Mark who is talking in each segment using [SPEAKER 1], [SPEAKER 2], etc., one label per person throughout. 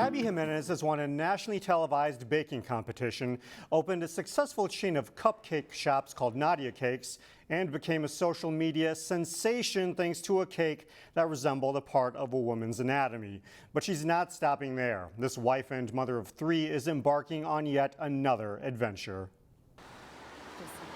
[SPEAKER 1] Abby Jimenez has won a nationally televised baking competition, opened a successful chain of cupcake shops called Nadia Cakes, and became a social media sensation thanks to a cake that resembled a part of a woman's anatomy. But she's not stopping there. This wife and mother of three is embarking on yet another adventure.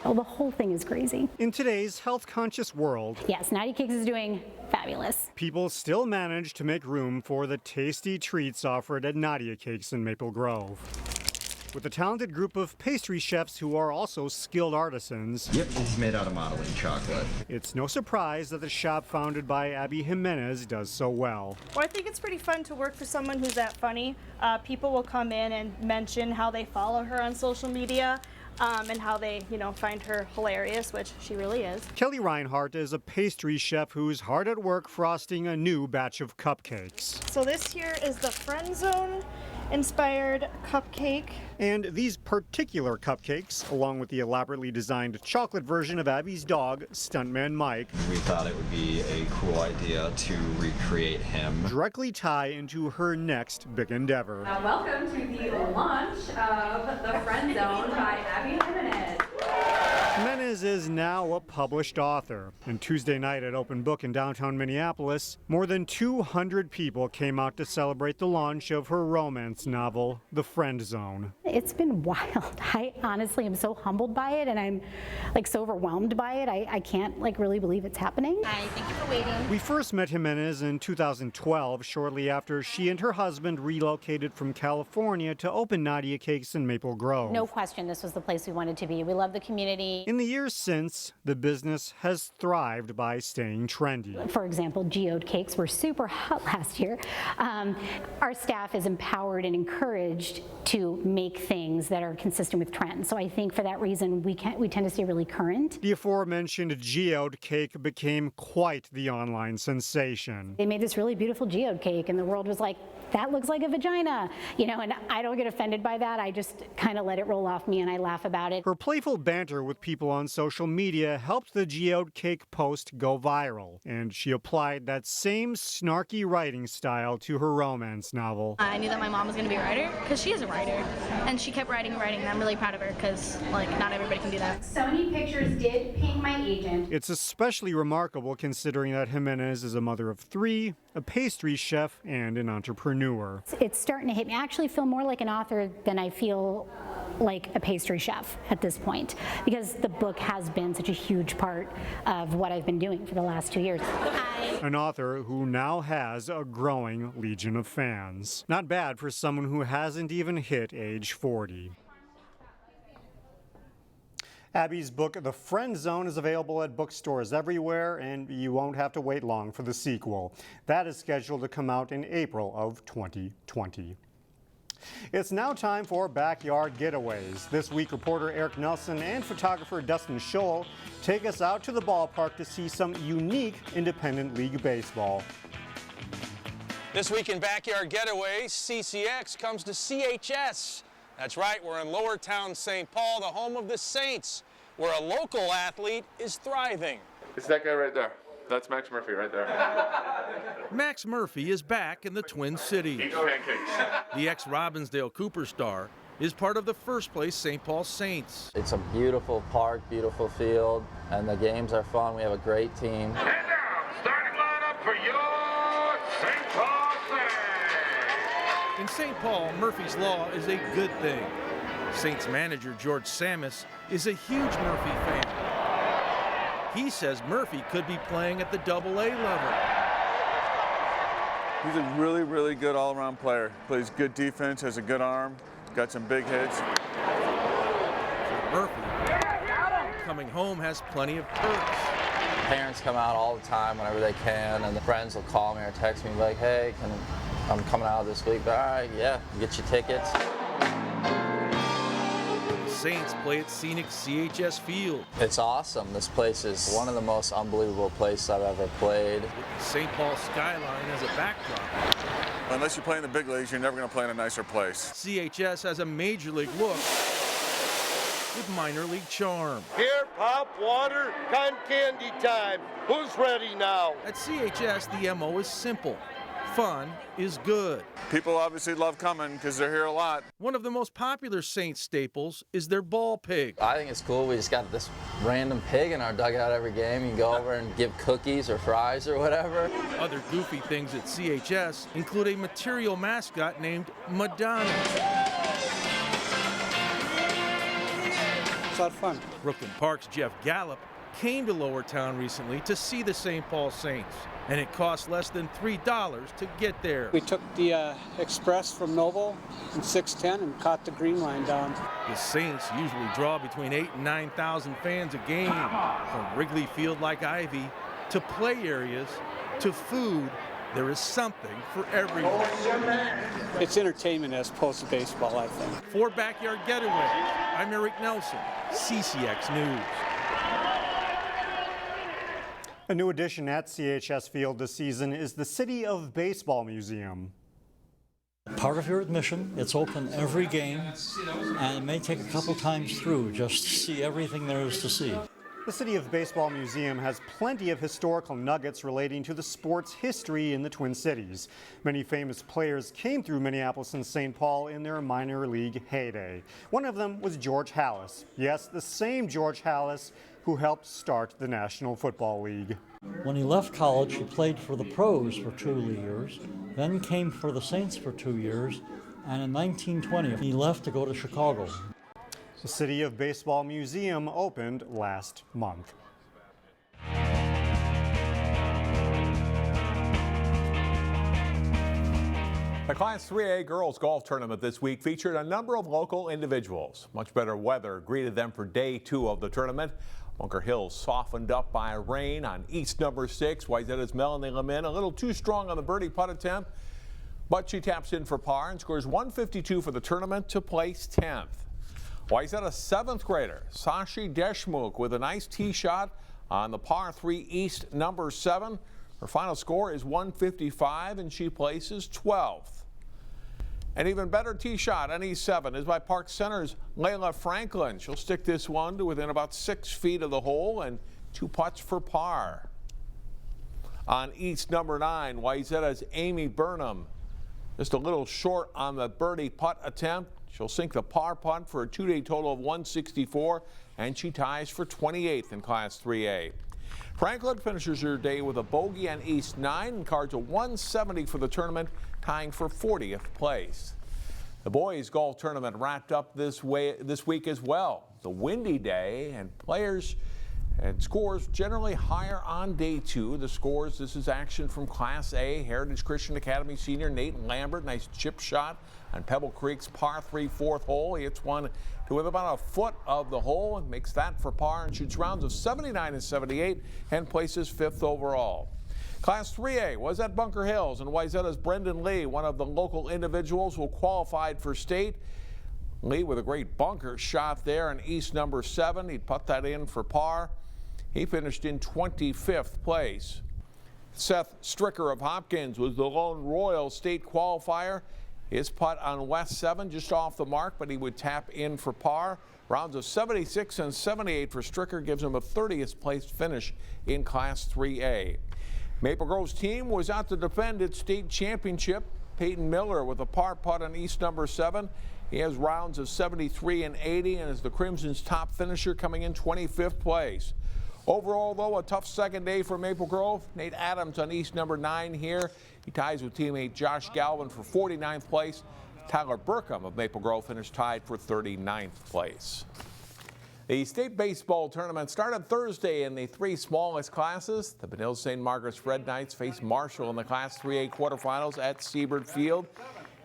[SPEAKER 2] Oh, the whole thing is crazy.
[SPEAKER 1] In today's health-conscious world,
[SPEAKER 2] yes, Nadia Cakes is doing fabulous.
[SPEAKER 1] People still manage to make room for the tasty treats offered at Nadia Cakes in Maple Grove. With a talented group of pastry chefs who are also skilled artisans.
[SPEAKER 3] Yep, this is made out of modeling chocolate.
[SPEAKER 1] It's no surprise that the shop founded by Abby Jimenez does so well.
[SPEAKER 4] Well, I think it's pretty fun to work for someone who's that funny. People will come in and mention how they follow her on social media. And how they, find her hilarious, which she really is.
[SPEAKER 1] Kelly Reinhardt is a pastry chef who's hard at work frosting a new batch of cupcakes.
[SPEAKER 4] So this here is the Friend Zone inspired cupcake.
[SPEAKER 1] And these particular cupcakes, along with the elaborately designed chocolate version of Abby's dog, Stuntman Mike,
[SPEAKER 3] we thought it would be a cool idea to recreate him.
[SPEAKER 1] Directly tie into her next big endeavor.
[SPEAKER 5] Welcome to the launch of the Friend Zone by Abby Jimenez.
[SPEAKER 1] Jimenez is now a published author, and Tuesday night at Open Book in downtown Minneapolis, more than 200 people came out to celebrate the launch of her romance novel, The Friend Zone.
[SPEAKER 2] It's been wild. I honestly am so humbled by it, and I'm so overwhelmed by it. I can't really believe it's happening.
[SPEAKER 5] Hi, thank you for waiting.
[SPEAKER 1] We first met Jimenez in 2012, shortly after she and her husband relocated from California to open Nadia Cakes in Maple Grove.
[SPEAKER 2] No question, this was the place we wanted to be. We love the community.
[SPEAKER 1] In the years since, the business has thrived by staying trendy.
[SPEAKER 2] For example, geode cakes were super hot last year. Our staff is empowered and encouraged to make things that are consistent with trends. So I think for that reason, we tend to stay really current.
[SPEAKER 1] The aforementioned geode cake became quite the online sensation.
[SPEAKER 2] They made this really beautiful geode cake, and the world was like, that looks like a vagina, and I don't get offended by that. I just kind of let it roll off me and I laugh about it.
[SPEAKER 1] Her playful banter with people on social media helped the geode cake post go viral, and she applied that same snarky writing style to her romance novel.
[SPEAKER 6] I knew that my mom was going to be a writer because she is a writer, and she kept writing and writing, and I'm really proud of her because not everybody can do that.
[SPEAKER 2] Sony Pictures did ping my agent.
[SPEAKER 1] It's especially remarkable considering that Jimenez is a mother of three, a pastry chef, and an entrepreneur.
[SPEAKER 2] It's starting to hit me. I actually feel more like an author than I feel like a pastry chef at this point, because the book has been such a huge part of what I've been doing for the last 2 years.
[SPEAKER 1] An author who now has a growing legion of fans. Not bad for someone who hasn't even hit age 40. Abby's book, The Friend Zone, is available at bookstores everywhere, and you won't have to wait long for the sequel. That is scheduled to come out in April of 2020. It's now time for Backyard Getaways. This week, reporter Eric Nelson and photographer Dustin Scholl take us out to the ballpark to see some unique independent league baseball.
[SPEAKER 7] This week in Backyard Getaways, CCX comes to CHS. That's right, we're in Lower Town, St. Paul, the home of the Saints, where a local athlete is thriving.
[SPEAKER 8] It's that guy right there. That's Max Murphy right there.
[SPEAKER 9] Max Murphy is back in the Twin Cities.
[SPEAKER 8] Eat pancakes.
[SPEAKER 9] The ex-Robbinsdale Cooper star is part of the first-place St. Paul Saints.
[SPEAKER 10] It's a beautiful park, beautiful field, and the games are fun. We have a great team.
[SPEAKER 8] And now, starting lineup for your St. Paul Saints.
[SPEAKER 9] In St. Paul, Murphy's Law is a good thing. Saints manager George Samus is a huge Murphy fan. He says Murphy could be playing at the AA level.
[SPEAKER 8] He's a really, really good all-around player. Plays good defense, has a good arm, got some big hits.
[SPEAKER 9] Murphy, coming home has plenty of perks.
[SPEAKER 10] Parents come out all the time whenever they can, and the friends will call me or text me like, hey, I'm coming out this week. But all right, yeah, get your tickets.
[SPEAKER 9] Saints play at scenic CHS Field.
[SPEAKER 10] It's awesome. This place is one of the most unbelievable places I've ever played.
[SPEAKER 9] With the St. Paul skyline as a backdrop.
[SPEAKER 8] Unless you play in the big leagues, you're never going to play in a nicer place.
[SPEAKER 9] CHS has a major league look with minor league charm.
[SPEAKER 11] Here, pop, water, cotton candy time. Who's ready now?
[SPEAKER 9] At CHS, the MO is simple. fun is good.
[SPEAKER 8] People obviously love coming because they're here a lot.
[SPEAKER 9] One of the most popular Saints staples is their ball pig.
[SPEAKER 10] I think it's cool. We just got this random pig in our dugout every game. You can go over and give cookies or fries or whatever.
[SPEAKER 9] Other goofy things at CHS include a material mascot named Madonna.
[SPEAKER 12] It's a lot of fun.
[SPEAKER 9] Brooklyn Park's Jeff Gallup came to Lower Town recently to see the St. Paul Saints, and it cost less than $3 to get there.
[SPEAKER 12] We took the express from Noble in 610 and caught the green line down.
[SPEAKER 9] The Saints usually draw between 8,000 and 9,000 fans a game, from Wrigley Field like Ivy to play areas to food. There is something for everyone.
[SPEAKER 12] It's entertainment as opposed to baseball, I think.
[SPEAKER 9] For Backyard Getaways, I'm Eric Nelson, CCX News.
[SPEAKER 1] A new addition at CHS Field this season is the City of Baseball Museum.
[SPEAKER 13] Part of your admission, it's open every game, and it may take a couple times through just to see everything there is to see.
[SPEAKER 1] The City of Baseball Museum has plenty of historical nuggets relating to the sport's history in the Twin Cities. Many famous players came through Minneapolis and St. Paul in their minor league heyday. One of them was George Halas. Yes, the same George Halas who helped start the National Football League.
[SPEAKER 13] When he left college, he played for the pros for 2 years, then came for the Saints for 2 years, and in 1920 he left to go to Chicago.
[SPEAKER 1] The City of Baseball Museum opened last month.
[SPEAKER 14] The Class 3A girls golf tournament this week featured a number of local individuals. Much better weather greeted them for day 2 of the tournament. Bunker Hill softened up by rain on East number 6. Wayzata's Melanie Lemon a little too strong on the birdie putt attempt, but she taps in for par and scores 152 for the tournament to place 10th. Wayzata's 7th grader Sashi Deshmukh with a nice tee shot on the par 3 East number 7. Her final score is 155 and she places 12th. An even better tee shot on East 7 is by Park Center's Layla Franklin. She'll stick this one to within about 6 feet of the hole and 2 putts for par. On East number 9, Wayzata's Amy Burnham just a little short on the birdie putt attempt. She'll sink the par putt for a 2-day total of 164, and she ties for 28th in Class 3A. Franklin finishes her day with a bogey on East 9 and cards a 170 for the tournament, tying for 40th place. The boys golf tournament wrapped up this week as well. The windy day and players and scores generally higher on day 2. The scores, this is action from Class A. Heritage Christian Academy senior Nate Lambert, nice chip shot on Pebble Creek's par 3 4th hole. He hits one to within about a foot of the hole and makes that for par and shoots rounds of 79 and 78 and places 5th overall. Class 3A was at Bunker Hills, and Wayzata's Brendan Lee, one of the local individuals who qualified for state. Lee with a great bunker shot there in East number 7. He'd put that in for par. He finished in 25th place. Seth Stricker of Hopkins was the lone Royal State qualifier. His putt on West 7 just off the mark, but he would tap in for par. Rounds of 76 and 78 for Stricker gives him a 30th place finish in Class 3A. Maple Grove's team was out to defend its state championship. Peyton Miller with a par putt on East number 7. He has rounds of 73 and 80 and is the Crimson's top finisher, coming in 25th place. Overall, though, a tough second day for Maple Grove. Nate Adams on East number 9 here. He ties with teammate Josh Galvin for 49th place. Tyler Burkham of Maple Grove finished tied for 39th place. The state baseball tournament started Thursday in the 3 smallest classes. The Benilde-St. Margaret's Red Knights face Marshall in the Class 3A quarterfinals at Seabird Field.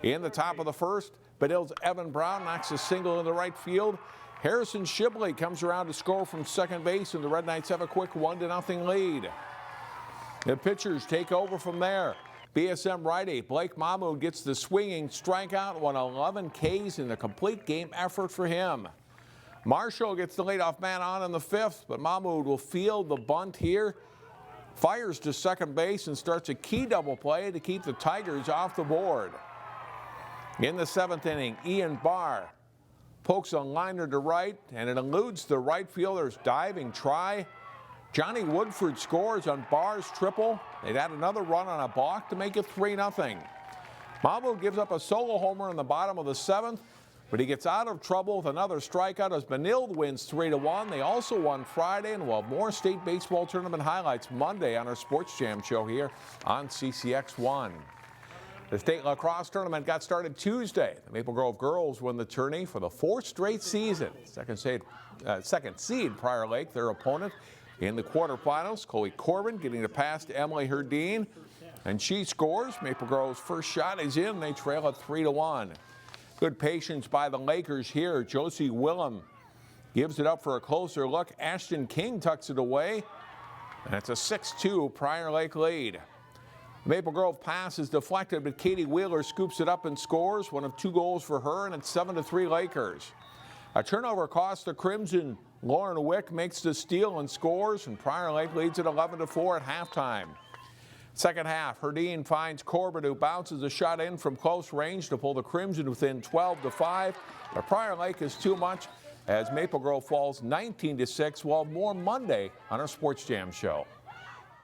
[SPEAKER 14] In the top of the first, Benilde's Evan Brown knocks a single into right field. Harrison Shibley comes around to score from second base, and the Red Knights have a quick 1-0 lead. The pitchers take over from there. BSM righty Blake Mahmood gets the swinging strikeout, won 11 Ks in a complete game effort for him. Marshall gets the leadoff man on in the 5th, but Mahmood will field the bunt here, fires to second base, and starts a key double play to keep the Tigers off the board. In the 7th inning, Ian Barr pokes a liner to right, and it eludes the right fielder's diving try. Johnny Woodford scores on Barr's triple. They'd add another run on a balk to make it 3-0. Mahmoud gives up a solo homer in the bottom of the 7th, but he gets out of trouble with another strikeout as Benilde wins 3-1. They also won Friday, and we'll have more state baseball tournament highlights Monday on our Sports Jam show here on CCX1. The state lacrosse tournament got started Tuesday. The Maple Grove girls won the tourney for the 4th straight season. Second seed Prior Lake, their opponent in the quarterfinals. Chloe Corbin getting it past Emily Herdeen, and she scores. Maple Grove's first shot is in. They trail at 3-1. Good patience by the Lakers here. Josie Willem gives it up for a closer look. Ashton King tucks it away, and it's a 6-2 Prior Lake lead. The Maple Grove pass is deflected, but Katie Wheeler scoops it up and scores. One of 2 goals for her, and it's 7-3 Lakers. A turnover cost the Crimson. Lauren Wick makes the steal and scores, and Prior Lake leads at 11-4 at halftime. Second half, Herdeen finds Corbett, who bounces a shot in from close range to pull the Crimson within 12-5. But Prior Lake is too much as Maple Grove falls 19-6. We'll have more Monday on our Sports Jam show.